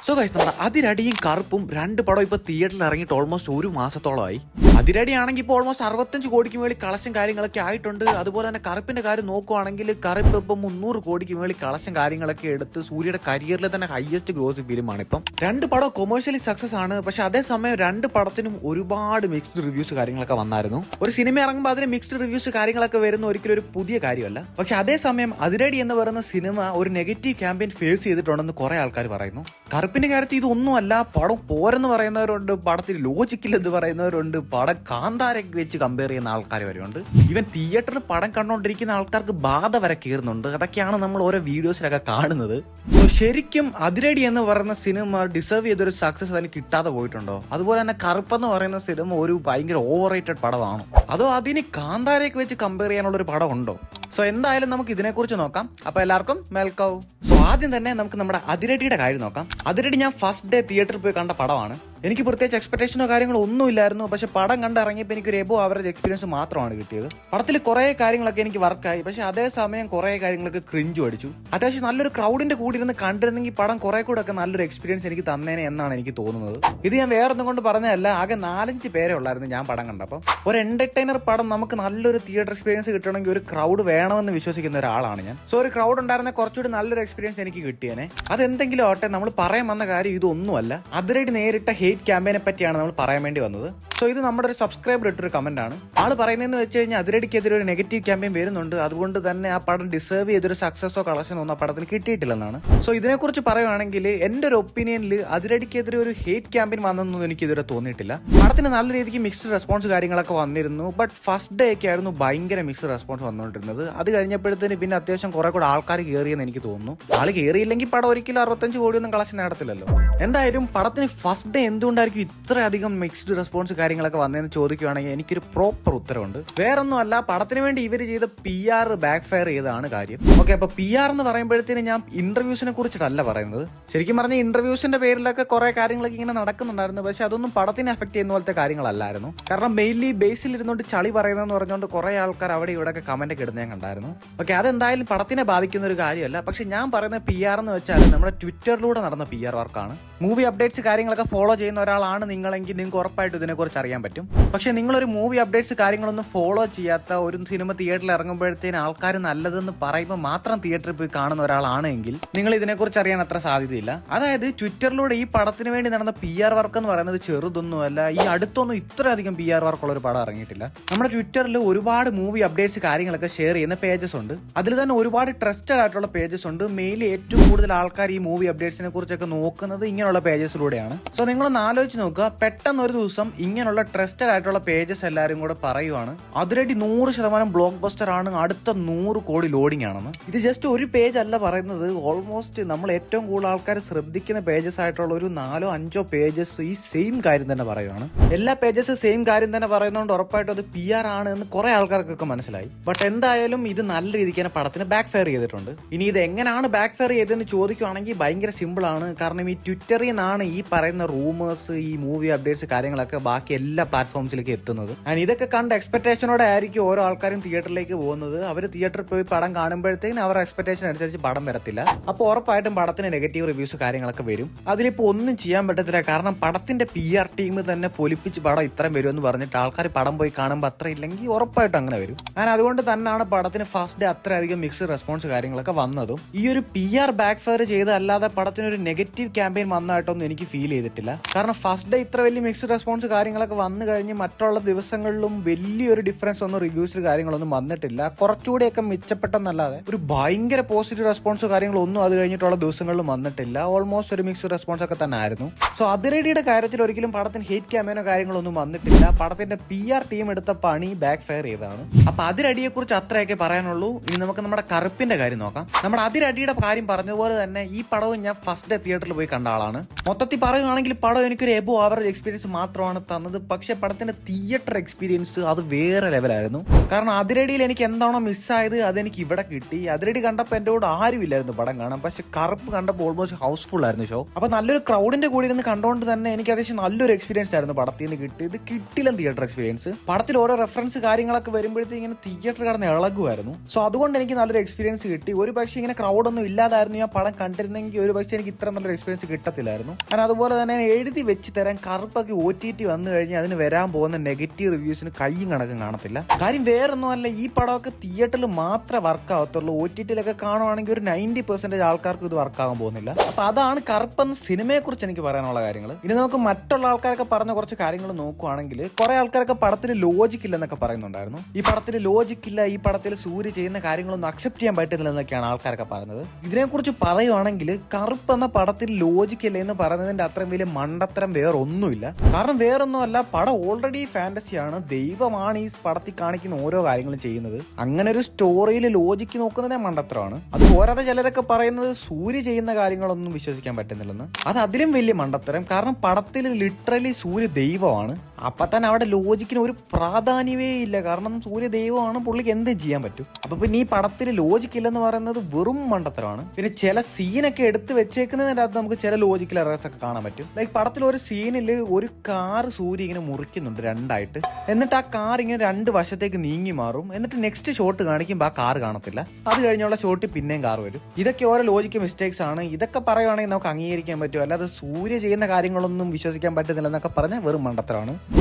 So guys, നമ്മുടെ അതിരടിയും കറുപ്പും രണ്ട് പടം ഇപ്പോൾ തിയേറ്ററിൽ ഇറങ്ങിയിട്ട് ഓൾമോസ്റ്റ് ഒരു മാസത്തോളമായി. അതിരടിയാണെങ്കിൽ ഇപ്പോൾ ഓൾമോസ്റ്റ് 65 കോടിക്ക് മേളിൽ കളക്ഷൻ കാര്യങ്ങളൊക്കെ ആയിട്ടുണ്ട്. അതുപോലെ തന്നെ കറുപ്പിന്റെ കാര്യം നോക്കുവാണെങ്കിൽ കറുപ്പ് ഇപ്പം 300 കോടിക്ക് മേളിൽ കളക്ഷൻ കാര്യങ്ങളൊക്കെ എടുത്ത് സൂര്യയുടെ കരിയറിൽ തന്നെ ഹയസ്റ്റ് ഗ്രോസ് ഫിലിമാണ് ഇപ്പം. രണ്ട് പടം കൊമേഴ്ഷ്യലി സക്സസ് ആണ്. പക്ഷെ അതേസമയം രണ്ട് പടത്തിനും ഒരുപാട് മിക്സ്ഡ് റിവ്യൂസ് കാര്യങ്ങളൊക്കെ വന്നായിരുന്നു. ഒരു സിനിമ ഇറങ്ങുമ്പോൾ അതിന് മിക്സ്ഡ് റിവ്യൂസ് കാര്യങ്ങളൊക്കെ വരുന്ന ഒരിക്കലും ഒരു പുതിയ കാര്യമല്ല. പക്ഷെ അതേസമയം അതിരടി എന്ന് പറയുന്ന സിനിമ ഒരു നെഗറ്റീവ് ക്യാമ്പയിൻ ഫേസ് ചെയ്തിട്ടുണ്ടെന്ന് കുറെ ആൾക്കാർ പറയുന്നു. കറുപ്പിന്റെ കാര്യത്തിൽ ഇതൊന്നുമല്ല, പടം പോരെന്ന് പറയുന്നവരുണ്ട്, പടത്തിൽ ലോജിക്കില്ലെന്ന് പറയുന്നവരുണ്ട്, പടം കാന്താരൊക്കെ വെച്ച് കമ്പയർ ചെയ്യുന്ന ആൾക്കാർ വരെയുണ്ട്. ഇവൻ തിയേറ്ററിൽ പടം കണ്ടുകൊണ്ടിരിക്കുന്ന ആൾക്കാർക്ക് ബാധ വരെ കയറുന്നുണ്ട്. അതൊക്കെയാണ് നമ്മൾ ഓരോ വീഡിയോസിലൊക്കെ കാണുന്നത്. ശരിക്കും അതിരടി എന്ന് പറയുന്ന സിനിമ ഡിസേർവ് ചെയ്തൊരു സക്സസ് അതിന് കിട്ടാതെ പോയിട്ടുണ്ടോ? അതുപോലെ തന്നെ കറുപ്പെന്ന് പറയുന്ന സിനിമ ഒരു ഭയങ്കര ഓവർ റേറ്റഡ് പടമാണോ, അതോ അതിന് കാന്താരയൊക്കെ വെച്ച് കമ്പയർ ചെയ്യാനുള്ള ഒരു പടം ഉണ്ടോ? സോ എന്തായാലും നമുക്ക് ഇതിനെക്കുറിച്ച് നോക്കാം. അപ്പൊ എല്ലാവർക്കും വെൽക്കം. സോ ആദ്യം തന്നെ നമുക്ക് നമ്മുടെ അതിരടിയുടെ കാര്യം നോക്കാം. അതിരടി ഞാൻ ഫസ്റ്റ് ഡേ തിയേറ്ററിൽ പോയി കണ്ട പടമാണ്. എനിക്ക് പ്രത്യേകിച്ച് എക്സ്പെക്ടേഷനോ കാര്യങ്ങളോ ഒന്നും ഇല്ലായിരുന്നു. പക്ഷെ പടം കണ്ടിറങ്ങിയപ്പോൾ എനിക്ക് ഒരു എബോ ആവറേജ് എക്സ്പീരിയൻസ് മാത്രമാണ് കിട്ടിയത്. പടത്തിൽ കുറേ കാര്യങ്ങളൊക്കെ എനിക്ക് വർക്കായി. പക്ഷെ അതേസമയം കുറേ കാര്യങ്ങളൊക്കെ ക്രിഞ്ച് അടിച്ചു. അത്യാവശ്യം നല്ലൊരു ക്രൗഡിന്റെ കൂടെ ഇരുന്ന് കണ്ടിരുന്നെങ്കിൽ പടം കുറെ കൂടെ ഒക്കെ നല്ലൊരു എക്സ്പീരിയൻസ് എനിക്ക് തന്നേനെ എന്നാണ് എനിക്ക് തോന്നുന്നത്. ഇത് ഞാൻ വേറൊന്നും കൊണ്ട് പറഞ്ഞതല്ല. ആകെ 4-5 പേരെ ഉള്ളായിരുന്നു ഞാൻ പടം കണ്ടപ്പോൾ. ഒരു എന്റർടൈനർ പടം നമുക്ക് നല്ലൊരു തിയേറ്റർ എക്സ്പീരിയൻസ് കിട്ടണമെങ്കിൽ ഒരു ക്രൗഡ് വേണമെന്ന് വിശ്വസിക്കുന്ന ഒരാളാണ് ഞാൻ. സോ ഒരു ക്രൗഡ് ഉണ്ടായിരുന്ന കുറച്ചുകൂടി നല്ലൊരു എക്സ്പീരിയൻസ് എനിക്ക് കിട്ടിയേനെ. അതെന്തെങ്കിലും ആവട്ടെ, നമ്മൾ പറയാൻ വന്ന കാര്യം ഇതൊന്നുമല്ല. അതിരടി നേരിട്ട ഹേറ്റ് ക്യാമ്പയിനെ പറ്റിയാണ് നമ്മൾ പറയാൻ വേണ്ടി വന്നത്. സോ ഇത് നമ്മുടെ ഒരു സബ്സ്ക്രൈബർ ഇട്ടൊരു കമന്റ് ആണ്. ആള് പറയുന്നതെന്ന് വെച്ച് കഴിഞ്ഞാൽ അതിരടിക്കെതിരെ ഒരു നെഗറ്റീവ് ക്യാമ്പയിൻ വരുന്നുണ്ട്, അതുകൊണ്ട് തന്നെ ആ പടം ഡിസേർവ് ചെയ്തൊരു സക്സസോ കളക്ഷനോ ഒന്നും ആ പടത്തിന് കിട്ടിയിട്ടില്ലെന്നാണ്. സോ ഇതിനെക്കുറിച്ച് പറയുവാണെങ്കിൽ എന്റെ ഒരു ഒപ്പീനിയനിൽ അതിരടിക്കെതിരെ ഒരു ഹേറ്റ് ക്യാമ്പയിൻ വന്നൊന്നും എനിക്ക് ഇതുവരെ തോന്നിയിട്ടില്ല. പടത്തിന് നല്ല രീതിക്ക് മിക്സ്ഡ് റെസ്പോൺസ് കാര്യങ്ങളൊക്കെ വന്നിരുന്നു. ബട്ട് ഫസ്റ്റ് ഡേ ഒക്കെ ആയിരുന്നു ഭയങ്കര മിക്സ്ഡ് റെസ്പോൺസ് വന്നുകൊണ്ടിരുന്നത്. അത് കഴിഞ്ഞപ്പോഴത്തേന് പിന്നെ അത്യാവശ്യം കുറെ കൂടെ ആൾക്കാർ കയറിയെന്ന് എനിക്ക് തോന്നുന്നു. ആള് കയറിയില്ലെങ്കിൽ പടം ഒരിക്കലും 65 കോടിയൊന്നും കളക്ഷൻ നടത്തില്ലല്ലോ. എന്തായാലും പടത്തിന് ഫസ്റ്റ് ഡേ എന്തുകൊണ്ടായിരിക്കും ഇത്രയധികം മിക്സ്ഡ് റെസ്പോൺസ് കാര്യങ്ങളൊക്കെ വന്നതെന്ന് ചോദിക്കുകയാണെങ്കിൽ എനിക്കൊരു പ്രോപ്പർ ഉത്തരവുണ്ട്. വേറൊന്നും അല്ല, പടത്തിന് വേണ്ടി ഇവർ ചെയ്ത PR ബാക്ക് ഫയർ ചെയ്തതാണ് കാര്യം. ഓക്കെ, അപ്പൊ PR എന്ന് പറയുമ്പോഴത്തേന് ഞാൻ ഇന്റർവ്യൂസിനെ കുറിച്ചിട്ടല്ല പറയുന്നത്. ശരിക്കും പറഞ്ഞ ഇന്റർവ്യൂസിന്റെ പേരിലൊക്കെ കുറെ കാര്യങ്ങളൊക്കെ ഇങ്ങനെ നടക്കുന്നുണ്ടായിരുന്നു. പക്ഷെ അതൊന്നും പടത്തിനെ എഫക്ട് ചെയ്യുന്ന പോലത്തെ കാര്യങ്ങളല്ലായിരുന്നു. കാരണം മെയിൻലി ബേസിൽ ഇരുന്നുകൊണ്ട് ചളി പറയുന്നതെന്ന് പറഞ്ഞുകൊണ്ട് കുറെ ആൾക്കാർ അവിടെ ഇവിടെ ഒക്കെ കമന്റ് ഒക്കെ ഇടുന്ന ഞാൻ കണ്ടായിരുന്നു. ഓക്കെ, അതെന്തായാലും പടത്തിനെ ബാധിക്കുന്ന ഒരു കാര്യമല്ല. പക്ഷെ ഞാൻ പറയുന്ന PR എന്ന് വെച്ചാൽ നമ്മുടെ ട്വിറ്ററിലൂടെ നടന്ന PR വർക്കാണ്. മൂവി അപ്ഡേറ്റ്സ് കാര്യങ്ങളൊക്കെ ഫോളോ ചെയ്യുന്ന ഒരാളാണ് നിങ്ങളെങ്കിൽ നിങ്ങൾക്ക് ഉറപ്പായിട്ടും ഇതിനെക്കുറിച്ച് അറിയാൻ പറ്റും. പക്ഷെ നിങ്ങളൊരു മൂവി അപ്ഡേറ്റ്സ് കാര്യങ്ങളൊന്നും ഫോളോ ചെയ്യാത്ത, ഒരു സിനിമ തിയേറ്ററിൽ ഇറങ്ങുമ്പോഴത്തേന് ആൾക്കാർ നല്ലതെന്ന് പറയുമ്പോൾ മാത്രം തിയേറ്ററിൽ പോയി കാണുന്ന ഒരാളാണെങ്കിൽ നിങ്ങൾ ഇതിനെക്കുറിച്ച് അറിയാൻ അത്ര സാധ്യതയില്ല. അതായത് ട്വിറ്ററിലൂടെ ഈ പടത്തിന് വേണ്ടി നടന്ന PR വർക്ക് എന്ന് പറയുന്നത് ചെറുതൊന്നുമല്ല. ഈ അടുത്തൊന്നും ഇത്രയധികം PR വർക്കുള്ള ഒരു പടം ഇറങ്ങിയിട്ടില്ല. നമ്മുടെ ട്വിറ്ററിൽ ഒരുപാട് മൂവി അപ്ഡേറ്റ്സ് കാര്യങ്ങളൊക്കെ ഷെയർ ചെയ്യുന്ന പേജസ് ഉണ്ട്. അതിൽ തന്നെ ഒരുപാട് ട്രസ്റ്റഡ് ആയിട്ടുള്ള പേജസ് ഉണ്ട്. മെയിൻലി ഏറ്റവും കൂടുതൽ ആൾക്കാർ ഈ മൂവി അപ്ഡേറ്റ്സിനെ കുറിച്ചൊക്കെ നോക്കുന്നത് ഇങ്ങനെയുള്ള പേജസിലൂടെയാണ്. സോ നിങ്ങളൊന്ന് ആലോചിച്ച് നോക്കുക, പെട്ടെന്ന് ഒരു ദിവസം ഇങ്ങനെയുള്ള ട്രസ്റ്റഡ് ആയിട്ടുള്ള പേജസ് എല്ലാവരും കൂടെ പറയുവാണ് അതിരടി 100% ബ്ലോക്ക് ബസ്റ്റർ ആണ്, അടുത്ത 100 കോടി ലോഡിംഗ് ആണെന്ന്. ഇത് ജസ്റ്റ് ഒരു പേജ് അല്ല പറയുന്നത്. ഓൾമോസ്റ്റ് നമ്മൾ ഏറ്റവും കൂടുതൽ ആൾക്കാർ ശ്രദ്ധിക്കുന്ന പേജസ് ആയിട്ടുള്ള ഒരു 4-5 പേജസ് ഈ സെയിം കാര്യം തന്നെ പറയുവാണ്. എല്ലാ പേജസ് സെയിം കാര്യം തന്നെ പറയുന്നതുകൊണ്ട് ഉറപ്പായിട്ടും അത് PR ആണ് എന്ന് കുറെ ആൾക്കാർക്കൊക്കെ മനസ്സിലായി. ബട്ട് എന്തായാലും ഇത് നല്ല രീതിക്ക് തന്നെ പടത്തിന് ബാക്ക് ഫയർ ചെയ്തിട്ടുണ്ട്. ഇനി ഇത് എങ്ങനെയാണ് ബാക്ക് ഫയർ ചെയ്തതെന്ന് ചോദിക്കുവാണെങ്കിൽ ഭയങ്കര സിമ്പിൾ ആണ്. കാരണം ഈ ട്വിറ്ററിൽ നിന്നാണ് ഈ പറയുന്ന റൂമേഴ്സ്, ഈ മൂവി അപ്ഡേറ്റ്സ് കാര്യങ്ങളൊക്കെ ബാക്കി എല്ലാ പ്ലാറ്റ്ഫോംസിലേക്ക് എത്തുന്നത്. ആൻഡ് ഇതൊക്കെ കണ്ട് എക്സ്പെക്ടേഷനോടെ ആയിരിക്കും ഓരോ ആൾക്കാരും തിയേറ്ററിലേക്ക് പോകുന്നത്. അവർ തിയേറ്ററിൽ പോയി പടം കാണുമ്പോഴത്തേക്കും അവരുടെ എക്സ്പെക്ടേഷൻ അനുസരിച്ച് പടം വരത്തില്ല. അപ്പോൾ ഉറപ്പായിട്ടും പടത്തിന് നെഗറ്റീവ് റിവ്യൂസ് കാര്യങ്ങളൊക്കെ വരും. അതിലിപ്പോൾ ഒന്നും ചെയ്യാൻ പറ്റത്തില്ല. കാരണം പടത്തിന്റെ PR ടീം തന്നെ പൊലിപ്പിച്ച് പടം ഇത്രയും വരുമെന്ന് പറഞ്ഞിട്ട് ആൾക്കാർ പടം പോയി കാണുമ്പോൾ അത്ര ഇല്ലെങ്കിൽ ഉറപ്പായിട്ടും അങ്ങനെ വരും. ആൻഡ് അതുകൊണ്ട് തന്നെയാണ് പടത്തിന് ഫസ്റ്റ് ഡേ അത്രയധികം മിക്സ്ഡ് റെസ്പോൺസ് കാര്യങ്ങളൊക്കെ വന്നതും. ഈ ഒരു PR ബാക്ക് ഫയർ ചെയ്ത് അല്ലാതെ പടത്തിനൊരു നെഗറ്റീവ് ക്യാമ്പയിൻ വന്നതായിട്ടൊന്നും എനിക്ക് ഫീൽ ചെയ്തിട്ടില്ല. കാരണം ഫസ്റ്റ് ഡേ ഇത്ര വലിയ മിക്സ്ഡ് റെസ്പോൺസ് കാര്യങ്ങളൊക്കെ വന്നു കഴിഞ്ഞ് മറ്റുള്ള ദിവസങ്ങളിലും വലിയൊരു ഡിഫറൻസ് ഒന്നും റിവ്യൂസിൽ കാര്യങ്ങളൊന്നും വന്നിട്ടില്ല. കുറച്ചുകൂടെയൊക്കെ മെച്ചപ്പെട്ടെന്നല്ലാതെ ഒരു ഭയങ്കര പോസിറ്റീവ് റെസ്പോൺസ് കാര്യങ്ങളൊന്നും അത് കഴിഞ്ഞിട്ടുള്ള ദിവസങ്ങളിലും വന്നിട്ടില്ല. ഓൾമോസ്റ്റ് ഒരു മിക്സ്ഡ് റെസ്പോൺസ് ഒക്കെ തന്നെ ആയിരുന്നു. സോ അതിരടിയുടെ കാര്യത്തിൽ ഒരിക്കലും പടത്തിന് ഹേറ്റ് ക്യാമ്പയിനോ കാര്യങ്ങളൊന്നും വന്നിട്ടില്ല. പടത്തിന്റെ PR ടീം എടുത്ത പണി ബാക്ക് ഫയർ ചെയ്തതാണ്. അപ്പൊ അതിരടിയെ കുറിച്ച് അത്രയൊക്കെ പറയാനുള്ളൂ. ഇനി നമുക്ക് നമ്മുടെ കറുപ്പിന്റെ കാര്യം നോക്കാം. നമ്മുടെ അതിരടിയുടെ കാര്യം പറഞ്ഞതുപോലെ തന്നെ ഈ പടവും ഞാൻ ഫസ്റ്റ് ഡേ തിയേറ്ററിൽ പോയി കണ്ട ആളാണ്. മൊത്തത്തിൽ പറയുകയാണെങ്കിൽ പടം പടം എനിക്കൊരു എബോ ആവറേജ് എക്സ്പീരിയൻസ് മാത്രമാണ് തന്നത്. പക്ഷേ പടത്തിന്റെ തിയേറ്റർ എക്സ്പീരിയൻസ് അത് വേറെ ലെവലായിരുന്നു. കാരണം അതിരടിയിൽ എനിക്ക് എന്താണോ മിസ്സായത് അതെനിക്ക് ഇവിടെ കിട്ടി. അതിരടി കണ്ടപ്പോൾ എൻ്റെ കൂടെ ആരുമില്ലായിരുന്നു പടം കാണാൻ. പക്ഷെ കറുപ്പ് കണ്ടപ്പോൾ ഓൾമോസ്റ്റ് ഹൗസ്ഫുൾ ആയിരുന്നു ഷോ. അപ്പൊ നല്ലൊരു ക്രൗഡിന്റെ കൂടെ ഇരുന്ന് കണ്ടുകൊണ്ട് തന്നെ എനിക്ക് അത്യാവശ്യം നല്ലൊരു എക്സ്പീരിയൻസ് ആയിരുന്നു പടത്തിൽ നിന്ന് കിട്ടിയത്. കിട്ടില്ല തിയേറ്റർ എക്സ്പീരിയൻസ്. പടത്തിൽ ഓരോ റെഫറൻസ് കാര്യങ്ങളൊക്കെ വരുമ്പോഴത്തേക്ക് ഇങ്ങനെ തിയേറ്റർ കടന്ന് ഇളകുമായിരുന്നു. സോ അതുകൊണ്ട് എനിക്ക് നല്ലൊരു എക്സ്പീരിയൻസ് കിട്ടി. ഒരു പക്ഷേ ഇങ്ങനെ ക്രൗഡൊന്നും ഇല്ലാതായിരുന്നു ഞാൻ പടം കണ്ടിരുന്നെങ്കിൽ ഒരു പക്ഷേ എനിക്ക് ഇത്ര നല്ലൊരു എക്സ്പീരിയൻസ് കിട്ടത്തില്ലായിരുന്നു. കാരണം അതുപോലെ തന്നെ എഴുതി വെച്ച് തരാൻ കറുപ്പൊക്കെ OTT വന്നു കഴിഞ്ഞാൽ അതിന് വരാൻ പോകുന്ന നെഗറ്റീവ് റിവ്യൂസിന് കയ്യും കണക്കും കാണത്തില്ല. കാര്യം വേറൊന്നുമല്ല, ഈ പടമൊക്കെ തിയേറ്ററിൽ മാത്രമേ വർക്ക് ആവത്തുള്ളൂ. OTT-യിലൊക്കെ കാണുവാണെങ്കിൽ ഒരു 90% ആൾക്കാർക്ക് ഇത് വർക്ക് ആകാൻ പോകുന്നില്ല. അപ്പൊ അതാണ് കറുപ്പെന്ന സിനിമയെ കുറിച്ച് എനിക്ക് പറയാനുള്ള കാര്യങ്ങൾ. ഇനി നമുക്ക് മറ്റുള്ള ആൾക്കാരൊക്കെ പറഞ്ഞ കുറച്ച് കാര്യങ്ങൾ നോക്കുവാണെങ്കിൽ കുറെ ആൾക്കാരൊക്കെ പടത്തിൽ ലോജിക് ഇല്ലെന്നൊക്കെ പറയുന്നുണ്ടായിരുന്നു. ഈ പടത്തിൽ ലോജിക് ഇല്ല, ഈ പടത്തിൽ സൂര്യ ചെയ്യുന്ന കാര്യങ്ങളൊന്നും അക്സെപ്റ്റ് ചെയ്യാൻ പറ്റുന്നില്ല എന്നൊക്കെയാണ് ആൾക്കാരൊക്കെ പറഞ്ഞത്. ഇതിനെക്കുറിച്ച് പറയുവാണെങ്കിൽ കറുപ്പ് എന്ന പടത്തിൽ ലോജിക് ഇല്ല എന്ന് പറയുന്നതിന്റെ അത്രയും വലിയ മണ്ടത്തരം വേറെ ഒന്നുമില്ല. കാരണം വേറൊന്നുമല്ല, പടം ഓൾറെഡി ഫാന്റസിയാണ്. ദൈവമാണ് ഈ പടത്തിൽ കാണിക്കുന്ന ഓരോ കാര്യങ്ങളും ചെയ്യുന്നത്. അങ്ങനെ ഒരു സ്റ്റോറിയിൽ ലോജിക്ക് നോക്കുന്നതേ മണ്ടത്തരമാണ്. അത് പോരാതെ ചിലരൊക്കെ പറയുന്നത് സൂര്യ ചെയ്യുന്ന കാര്യങ്ങളൊന്നും വിശ്വസിക്കാൻ പറ്റുന്നില്ലെന്ന്. അത് അതിലും വലിയ മണ്ടത്തരം. കാരണം പടത്തിൽ ലിറ്ററലി സൂര്യ ദൈവമാണ്. അപ്പൊ തന്നെ അവിടെ ലോജിക്കിന് ഒരു പ്രാധാന്യമേ ഇല്ല. കാരണം സൂര്യ ദൈവമാണ്, പുള്ളിക്ക് എന്തും ചെയ്യാൻ പറ്റും. അപ്പൊ പിന്നെ ഈ പടത്തിൽ ലോജിക്ക് ഇല്ലെന്ന് പറയുന്നത് വെറും മണ്ടത്തരമാണ്. പിന്നെ ചില സീനൊക്കെ എടുത്ത് വെച്ചേക്കുന്നതിൻ്റെ അകത്ത് നമുക്ക് ചില ലോജിക്കൽ എറേഴ്സ് ഒക്കെ കാണാൻ പറ്റും. ലൈക്ക് പടത്തിൽ ഒരു സീനിൽ ഒരു കാർ സൂര്യ ഇങ്ങനെ മുറിക്കുന്നുണ്ട് രണ്ടായിട്ട്. എന്നിട്ട് ആ കാർ ഇങ്ങനെ രണ്ട് വശത്തേക്ക് നീങ്ങി മാറും. എന്നിട്ട് നെക്സ്റ്റ് ഷോട്ട് കാണിക്കുമ്പോൾ ആ കാർ കാണത്തില്ല. അത് കഴിഞ്ഞുള്ള ഷോട്ട് പിന്നെയും കാർ വരും. ഇതൊക്കെ ഓരോ ലോജിക്ക് മിസ്റ്റേക്സ് ആണ്. ഇതൊക്കെ പറയുവാണെങ്കിൽ നമുക്ക് അംഗീകരിക്കാൻ പറ്റും. അല്ലാതെ സൂര്യ ചെയ്യുന്ന കാര്യങ്ങളൊന്നും വിശ്വസിക്കാൻ പറ്റുന്നില്ല എന്നൊക്കെ പറഞ്ഞാൽ വെറും മണ്ടത്തരമാണ്.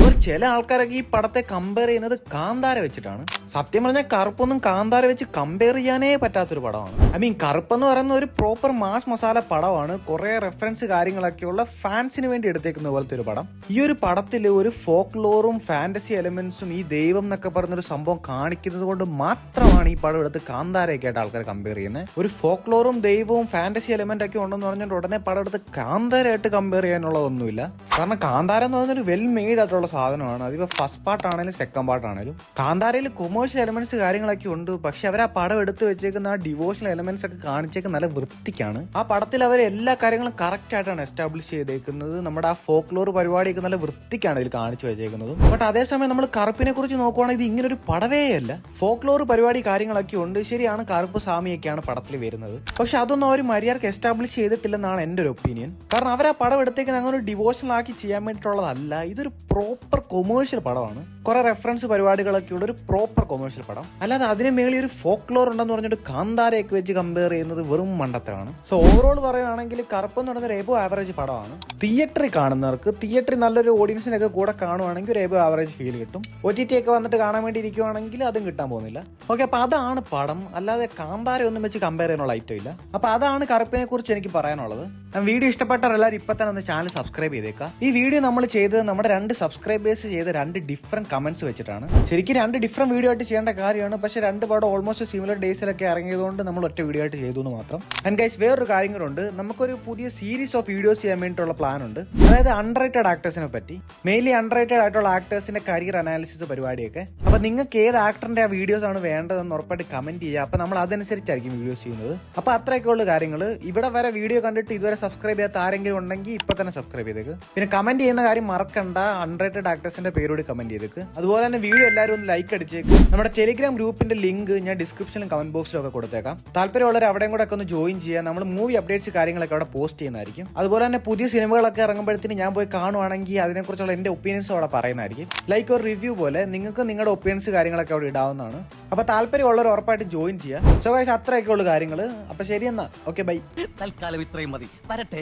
ചില ആൾക്കാരൊക്കെ ഈ പടത്തെ കമ്പയർ ചെയ്യുന്നത് കാന്താര വെച്ചിട്ടാണ്. സത്യം പറഞ്ഞാൽ കറുപ്പൊന്നും കാന്താര വെച്ച് കമ്പയർ ചെയ്യാനേ പറ്റാത്തൊരു പടമാണ്. കറുപ്പെന്ന് പറയുന്ന ഒരു പ്രോപ്പർ മാസ് മസാല പടമാണ്. കുറെ റെഫറൻസ് കാര്യങ്ങളൊക്കെയുള്ള ഫാൻസിന് വേണ്ടി എടുത്തേക്കുന്ന പോലത്തെ ഒരു പടം. ഈ ഒരു പടത്തിൽ ഒരു ഫോക്ക് ലോറും ഫാന്റസി എലമെന്റ്സും ഈ ദൈവം എന്നൊക്കെ പറഞ്ഞൊരു സംഭവം കാണിക്കുന്നത് കൊണ്ട് മാത്രമാണ് ഈ പടം എടുത്ത് കാന്താരയൊക്കെ ആയിട്ട് ആൾക്കാർ കമ്പയർ ചെയ്യുന്നത്. ഒരു ഫോക്ക് ലോറും ദൈവവും ഫാന്റസി എലമെന്റ് ഒക്കെ ഉണ്ടെന്ന് പറഞ്ഞിട്ട് ഉടനെ പടം എടുത്ത് കാന്താരയായിട്ട് കമ്പയർ ചെയ്യാനുള്ളതൊന്നുമില്ല. കാരണം കാന്താര എന്ന് പറഞ്ഞൊരു വെൽ മെയ്ഡ് ആയിട്ടുള്ള സാധനമാണ്. അതിപ്പോ ഫസ്റ്റ് പാർട്ട് ആണെങ്കിലും സെക്കൻഡ് പാർട്ട് ആണെങ്കിലും. കാന്താരയിൽ കൊമേഴ്ഷ്യൽ എലമെന്റ്സ് കാര്യങ്ങളൊക്കെ ഉണ്ട്. പക്ഷെ അവർ ആ പടം എടുത്ത് വെച്ചേക്കുന്ന ആ ഡിവോഷണൽ എലമെന്റ്സ് ഒക്കെ കാണിച്ചേക്കുന്ന നല്ല വൃത്തിക്കാണ്. ആ പടത്തിൽ അവർ എല്ലാ കാര്യങ്ങളും കറക്റ്റ് ആയിട്ടാണ് എസ്റ്റാബ്ലിഷ് ചെയ്തേക്കുന്നത്. നമ്മുടെ ആ ഫോക്ലോർ പരിപാടിയൊക്കെ നല്ല വൃത്തിക്കാണ് ഇതിൽ കാണിച്ചു വെച്ചേക്കുന്നത്. ബട്ട് അതേസമയം നമ്മൾ കറുപ്പിനെ കുറിച്ച് നോക്കുവാണെങ്കിൽ ഇത് ഇങ്ങനെ ഒരു പടവേ അല്ല. ഫോക്ലോർ പരിപാടി കാര്യങ്ങളൊക്കെ ഉണ്ട്. ശരിയാണ്, കറുപ്പ് സാമിയൊക്കെയാണ് പടത്തിൽ വരുന്നത്. പക്ഷെ അതൊന്നും അവർ മര്യാദക്ക് എസ്റ്റാബ്ലിഷ് ചെയ്തിട്ടില്ലെന്നാണ് എൻ്റെ ഒരു ഒപ്പീനിയൻ. കാരണം അവർ ആ പടം എടുത്തേക്ക് അങ്ങനെ ഒരു ഡിവോഷണൽ ആക്കി ചെയ്യാൻ വേണ്ടിയിട്ടുള്ളതല്ല. ഇതൊരു പ്രോപ്പർ കൊമേഴ്ഷ്യൽ പടമാണ്. കുറെ റെഫറൻസ് പരിപാടികളൊക്കെ ഉള്ള ഒരു പ്രോപ്പർ കൊമേഴ്ഷ്യൽ പടം. അല്ലാതെ അതിന് മേളിൽ ഒരു ഫോക്ലോർ ഉണ്ടെന്ന് പറഞ്ഞിട്ട് കാന്താരയൊക്കെ വെച്ച് കമ്പയർ ചെയ്യുന്നത് വെറും മണ്ടത്തരമാണ്. സോ ഓവറോൾ പറയുകയാണെങ്കിൽ കറുപ്പ് എന്ന് പറയുന്ന ഒരു എബോ ആവറേജ് പടമാണ്. തിയേറ്ററിൽ കാണുന്നവർക്ക്, തിയേറ്ററിൽ നല്ലൊരു ഓഡിയൻസിനൊക്കെ കൂടെ കാണുവാണെങ്കിൽ ഒരു എബോ ആവറേജ് ഫീൽ കിട്ടും. OTT ഒക്കെ വന്നിട്ട് കാണാൻ വേണ്ടി ഇരിക്കുവാണെങ്കിൽ അതും കിട്ടാൻ പോകുന്നില്ല. ഓക്കെ, അപ്പൊ അതാണ് പടം. അല്ലാതെ കാന്താര ഒന്നും വെച്ച് കമ്പയർ ചെയ്യാനുള്ള ഐറ്റം ഇല്ല. അപ്പൊ അതാണ് കറുപ്പിനെ കുറിച്ച് എനിക്ക് പറയാനുള്ളത്. വീഡിയോ ഇഷ്ടപ്പെട്ടാൽ എല്ലാവരും ഇപ്പൊ തന്നെ ഒന്ന് ചാനൽ സബ്സ്ക്രൈബ് ചെയ്തേക്കാം. ഈ വീഡിയോ നമ്മൾ ചെയ്തത് നമ്മുടെ 2 സബ്സ്ക്രൈബേഴ്സ് ചെയ്ത 2 ഡിഫറെന്റ് കമന്റ്സ് വെച്ചിട്ടാണ്. ശരിക്കും 2 ഡിഫറെന്റ് വീഡിയോ ആയിട്ട് ചെയ്യേണ്ട കാര്യമാണ്. പക്ഷെ 2 പടം ഓൾമോസ്റ്റ് സിമിലർ ഡേയ്സിലൊക്കെ ഇറങ്ങിയതുകൊണ്ട് നമ്മൾ ഒറ്റ വീഡിയോ ആയിട്ട് ചെയ്തു എന്ന് മാത്രം. ആൻഡ് ഗൈസ്, വേറൊരു കാര്യം കൂടെ ഉണ്ട്. നമുക്കൊരു പുതിയ സീരീസ് ഓഫ് വീഡിയോസ് ചെയ്യാൻ വേണ്ടിയിട്ടുള്ള പ്ലാൻ ഉണ്ട്. അതായത് അണ്ടർറേറ്റഡ് ആക്ടേഴ്സിനെ പറ്റി, മെയിൻലി അണ്ടർറേറ്റഡ് ആയിട്ടുള്ള ആക്ടേഴ്സിന്റെ കരിയർ അനാലിസിസ് പരിപാടിയൊക്കെ. അപ്പൊ നിങ്ങൾക്ക് ഏത് ആക്ടറിന്റെ ആ വീഡിയോസ് ആണ് വേണ്ടതെന്ന് ഉറപ്പായിട്ട് കമന്റ് ചെയ്യുക. അപ്പൊ നമ്മൾ അതനുസരിച്ചായിരിക്കും വീഡിയോസ് ചെയ്യുന്നത്. അപ്പൊ അത്രയൊക്കെയുള്ള കാര്യങ്ങൾ. ഇവിടെ വരെ വീഡിയോ കണ്ടിട്ട് ഇതുവരെ സബ്സ്ക്രൈബ് ചെയ്യാത്ത ആരെങ്കിലും ഉണ്ടെങ്കിൽ ഇപ്പൊ തന്നെ സബ്സ്ക്രൈബ് ചെയ്തേക്ക്. പിന്നെ കമന്റ് ചെയ്യുന്ന കാര്യം മറക്കണ്ട, അണ്ടർറേറ്റഡ് ആക്ടേഴ്സിന്റെ പേരോട് കമന്റ് ചെയ്തേക്ക്. അതുപോലെ തന്നെ വീഡിയോ എല്ലാവരും ഒന്ന് ലൈക്ക് അടിച്ചേക്ക്. നമ്മുടെ ടെലിഗ്രാം ഗ്രൂപ്പിന്റെ ലിങ്ക് ഞാൻ ഡിസ്ക്രിപ്ഷനിലും കമന്റ് ബോക്സിലും ഒക്കെ കൊടുത്തേക്കാം. താല്പര്യമുള്ളവർ അവിടെയും കൂടെ ഒക്കെ ഒന്ന് ജോയിൻ ചെയ്യാം. നമ്മൾ മൂവി അപ്ഡേറ്റ്സ് കാര്യങ്ങളൊക്കെ അവിടെ പോസ്റ്റ് ചെയ്യുന്നതായിരിക്കും. അതുപോലെ തന്നെ പുതിയ സിനിമകളൊക്കെ ഇറങ്ങുമ്പോഴത്തേന് ഞാൻ പോയി കാണുവാണെങ്കിൽ അതിനെക്കുറിച്ചുള്ള എന്റെ ഒപ്പീനിയൻസ് അവിടെ പറയുന്നതായിരിക്കും. ലൈക്ക് ഒരു റിവ്യൂ പോലെ നിങ്ങൾക്ക് നിങ്ങളുടെ ഒപ്പീനിയൻസ് കാര്യങ്ങളൊക്കെ അവിടെ ഇടാവുന്നതാണ്. അപ്പൊ താല്പര്യമുള്ളവർ ഉറപ്പായിട്ട് ജോയിൻ ചെയ്യാം. സോ ഗൈസ്, അത്രയൊക്കെ ഉള്ള കാര്യങ്ങൾ. അപ്പൊ ശരി എന്നാ, ഓക്കെ, ബൈ. തൽക്കാലം ഇത്രയും മതി. വരട്ടെ.